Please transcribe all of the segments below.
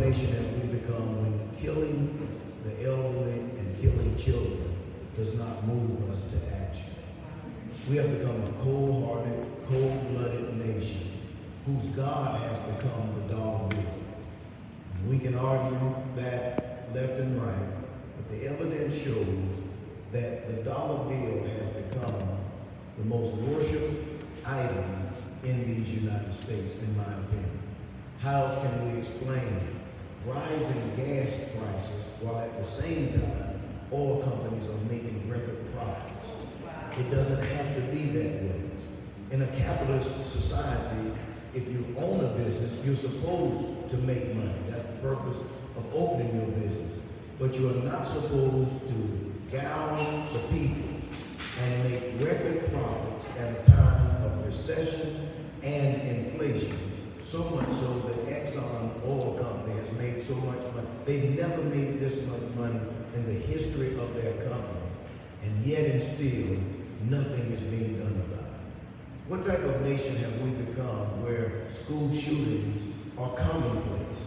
nation have we become when killing the elderly and killing children does not move us to action? We have become a cold-hearted, cold-blooded nation whose God has become the dollar bill. And we can argue that left and right, but the evidence shows that the dollar bill has become the most worshipped item in these United States, in my opinion. How else can we explain rising gas prices while at the same time oil companies are making record profits? It doesn't have to be that way. In a capitalist society, if you own a business, you're supposed to make money. That's the purpose of opening your business. But you are not supposed to gouge the people and make record profits at a time of recession and inflation. So much so that Exxon Oil Company has made so much money. They've never made this much money in the history of their company. And yet and still, nothing is being done about it. What type of nation have we become where school shootings are commonplace?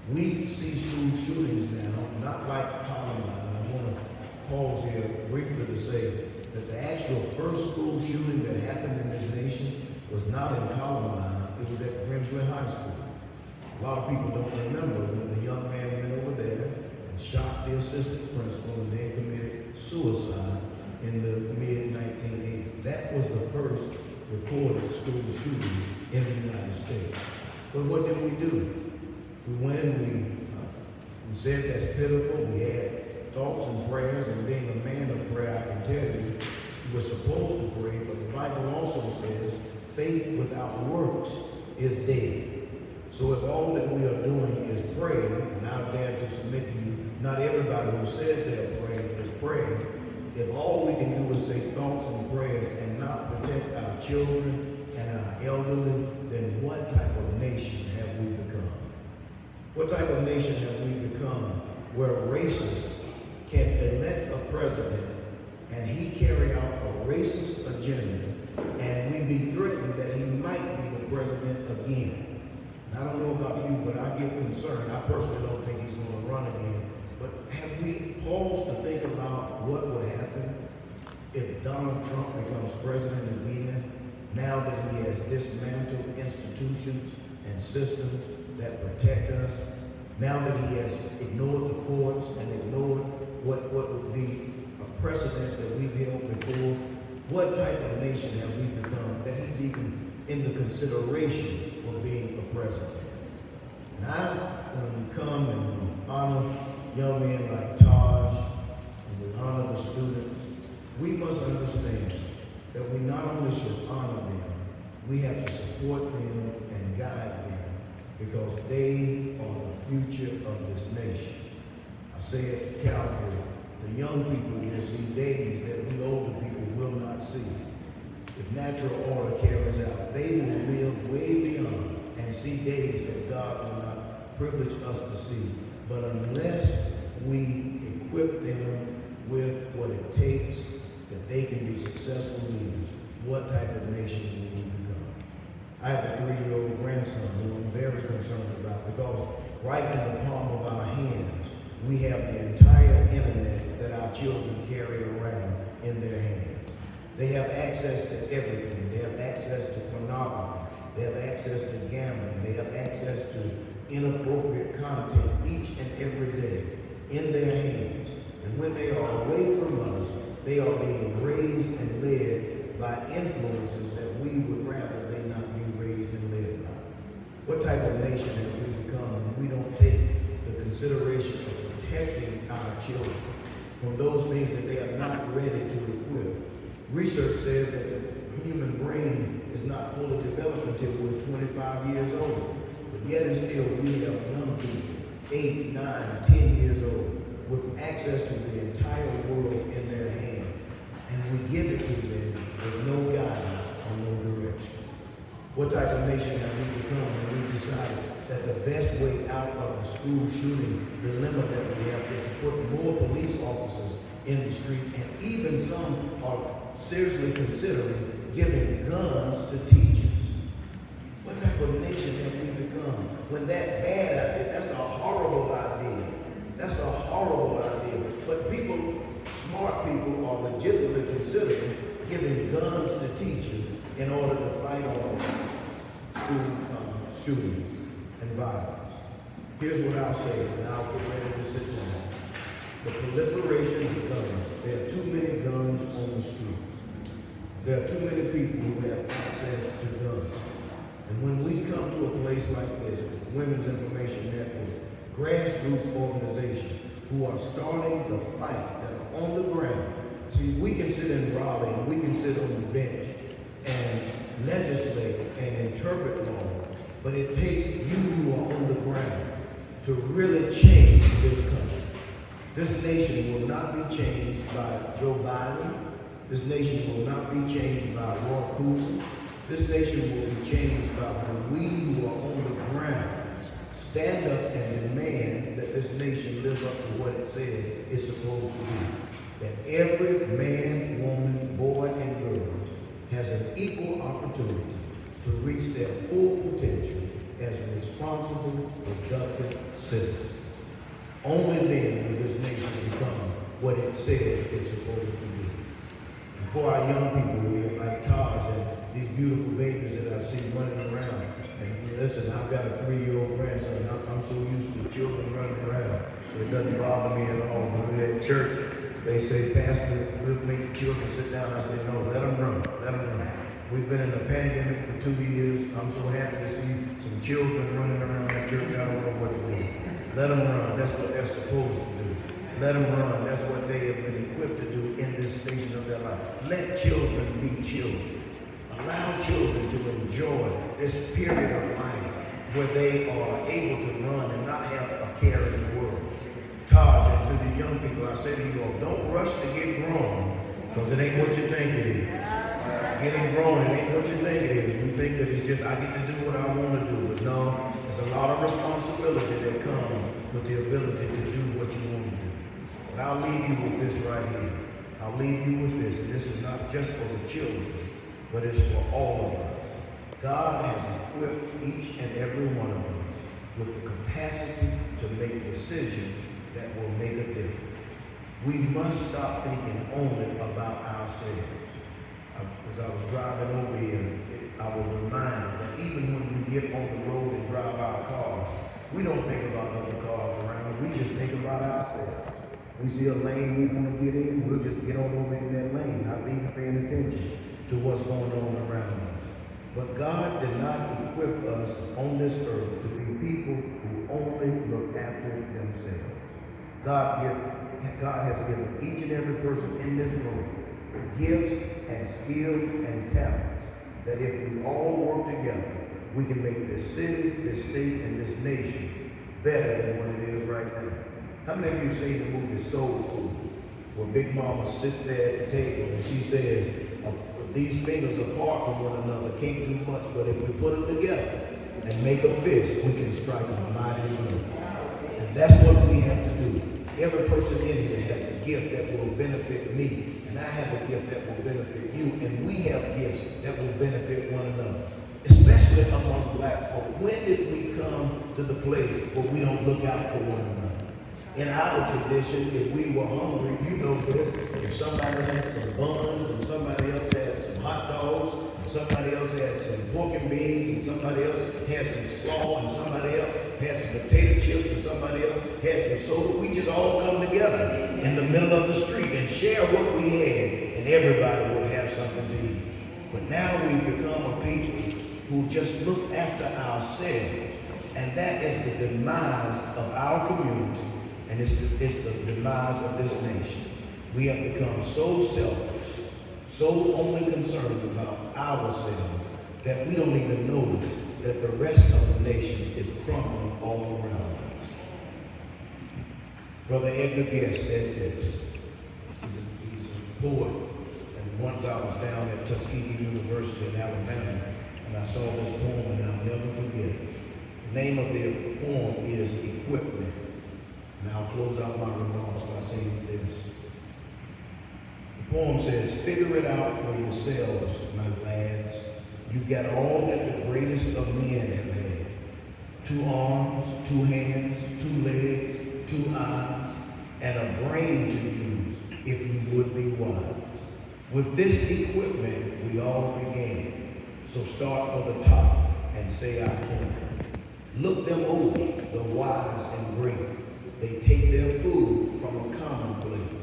We see school shootings now, not like Columbine. I want to pause here briefly to say that the actual first school shooting that happened in this nation was not in Columbine, it was at Grimsley High School. A lot of people don't remember when the young man went over there and shot the assistant principal and then committed suicide in the mid-1980s. That was the first recorded school shooting in the United States. But what did we do? We went and we said that's pitiful. We had thoughts and prayers, and being a man of prayer, I can tell you, we're supposed to pray, but the Bible also says faith without works is dead. So if all that we are doing is praying, and I dare to submit to you, not everybody who says they're praying is praying. If all we can do is say thoughts and prayers and not protect our children and our elderly, then what type of nation have we become? What type of nation have we become where racists can elect a president and he carry out a racist agenda and we be threatened that he might be the president again? And I don't know about you, but I get concerned. I personally don't think he's going to run again. But have we paused to think about what would happen if Donald Trump becomes president again, now that he has dismantled institutions and systems that protect us, now that he has ignored the courts and ignored what would be a precedence that we've held before? What type of nation have we become that he's even in the consideration for being a president? And when we come and we honor young men like Taj, and we honor the students, we must understand that we not only should honor them, we have to support them and guide them because they are the future of this nation. I say at Calvary, the young people will see days that we older people will not see. If natural order carries out, they will live way beyond and see days that God will not privilege us to see. But unless we equip them with what it takes that they can be successful leaders, what type of nation will we become? I have a 3-year-old grandson who I'm very concerned about because right in the palm of our hands, we have the entire internet that our children carry around in their hands. They have access to everything. They have access to pornography. They have access to gambling. They have access to inappropriate content each and every day in their hands. And when they are away from us, they are being raised and led by influences that we would rather they not be raised and led by. What type of nation have we become when we don't take the consideration of protecting our children from those things that they are not ready to equip? Research says that the human brain is not fully developed until we're 25 years old. But yet and still, we have young people, 8, 9, 10 years old, with access to the entire world in their hand. And we give it to them with no guidance or no direction. What type of nation have we become when we decided that the best way out of the school shooting dilemma that we have is to put more police officers in the streets, and even some are seriously considering giving guns to teachers? What type of nation have we become? When that bad idea, that's a horrible idea. That's a horrible idea. But people, smart people, are legitimately considering giving guns to teachers in order to fight off school shootings and violence. Here's what I'll say, and I'll get ready to sit down. The proliferation of guns. There are too many guns on the streets. There are too many people who have access to guns. And when we come to a place like this, Women's Information Network, grassroots organizations who are starting the fight that are on the ground. See, we can sit in Raleigh and we can sit on the bench and legislate and interpret law, but it takes you who are on the ground to really change this country. This nation will not be changed by Joe Biden. This nation will not be changed by Roy Cooper. This nation will be changed by when we who are on the ground stand up and demand that this nation live up to what it says it's supposed to be. That every man, woman, boy, and girl has an equal opportunity to reach their full potential as responsible, productive citizens. Only then will this nation become what it says it's supposed to be. And for our young people here, like Taj and these beautiful babies that I see running around, and listen, I've got a 3-year-old grandson. I'm so used to children running around, so it doesn't bother me at all. When we're at church, they say, Pastor, we'll make the children sit down. I say, no, let them run, let them run. We've been in a pandemic for 2 years. I'm so happy to see some children running around the church. I don't know what to do. Let them run. That's what they're supposed to do. Let them run. That's what they have been equipped to do in this station of their life. Let children be children. Allow children to enjoy this period of life where they are able to run and not have a care in the world. Taj, and to the young people, I say to you all, don't rush to get grown, because it ain't what you think it is. Getting grown, it ain't what you think it is. You think that it's just, I get to do what I want to do. But no, there's a lot of responsibility that comes with the ability to do what you want to do. And I'll leave you with this right here. I'll leave you with this, and this is not just for the children, but it's for all of us. God has equipped each and every one of us with the capacity to make decisions that will make a difference. We must stop thinking only about ourselves. As I was driving over here, I was reminded that even when we get on the road and drive our cars, we don't think about other cars around. We just think about ourselves. We see a lane we want to get in, we'll just get on over in that lane, not even paying attention to what's going on around us. But God did not equip us on this earth to be people who only look after themselves. God has given each and every person in this room gifts and skills and talents that if we all work together, we can make this city, this state, and this nation better than what it is right now. How many of you seen the movie Soul Food, where Big Mama sits there at the table and she says, these fingers apart from one another can't do much, but if we put them together and make a fist, we can strike a mighty blow. And that's what we have to do. Every person in here has a gift that will benefit me, and I have a gift that will benefit you, and we have gifts that will benefit one another, especially among black folk. When did we come to the place where we don't look out for one another? In our tradition, if we were hungry, you know this, if somebody had some buns and somebody else had some hot dogs, and somebody else had some pork and beans, and somebody else had some slaw, and somebody else had some potato chips, and somebody else had some soda, we just all come together in the middle of the street and share what we had, and everybody would have something to eat. But now we've become a people who just look after ourselves, and that is the demise of our community. And it's the demise of this nation. We have become so selfish, so only concerned about ourselves, that we don't even notice that the rest of the nation is crumbling all around us. Brother Edgar Guest said this. He's a poet. And once I was down at Tuskegee University in Alabama, and I saw this poem, and I'll never forget it. The name of the poem is Equipment. And I'll close out my remarks by saying this. The poem says, figure it out for yourselves, my lads. You got all that the greatest of men have had. 2 arms, 2 hands, 2 legs, 2 eyes, and a brain to use if you would be wise. With this equipment, we all began. So start for the top and say I can. Look them over, the wise and great. They take their food from a common plate.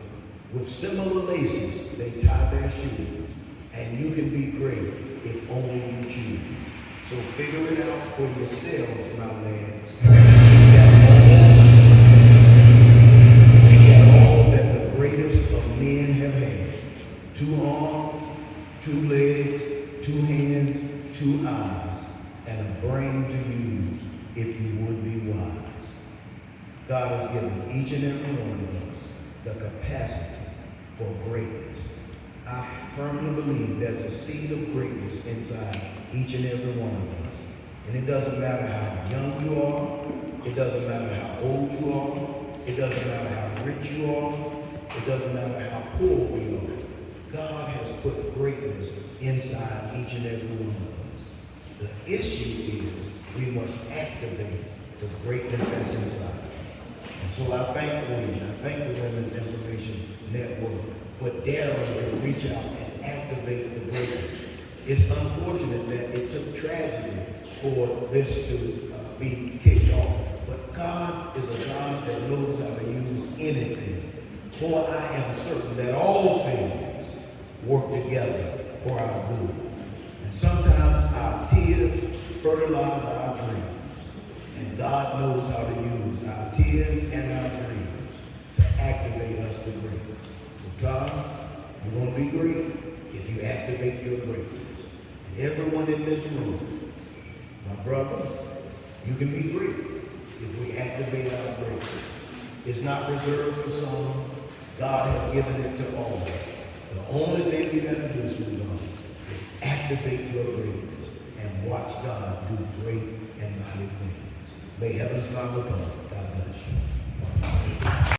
With similar laces, they tie their shoes. And you can be great if only you choose. So figure it out for yourselves, my lads. You got all that the greatest of men have had. 2 arms, 2 legs, 2 hands, 2 eyes, and a brain to use if you would be wise. God has given each and every one of us the capacity for greatness. I firmly believe there's a seed of greatness inside each and every one of us. And it doesn't matter how young you are. It doesn't matter how old you are. It doesn't matter how rich you are. It doesn't matter how poor we are. God has put greatness inside each and every one of us. The issue is we must activate the greatness that's inside us. And so I thank women, I thank the Women's Information Network for daring to reach out and activate the greatness. It's unfortunate that it took tragedy for this to be kicked off. But God is a God that knows how to use anything. For I am certain that all things work together for our good. And sometimes our tears fertilize our dreams. And God knows how to use our tears and our dreams to activate us to greatness. So Thomas, you're going to be great if you activate your greatness. And everyone in this room, my brother, you can be great if we activate our greatness. It's not reserved for some. God has given it to all. The only thing you got to do, sweetheart, is activate your greatness and watch God do great and mighty things. May heaven smile upon you. God bless you.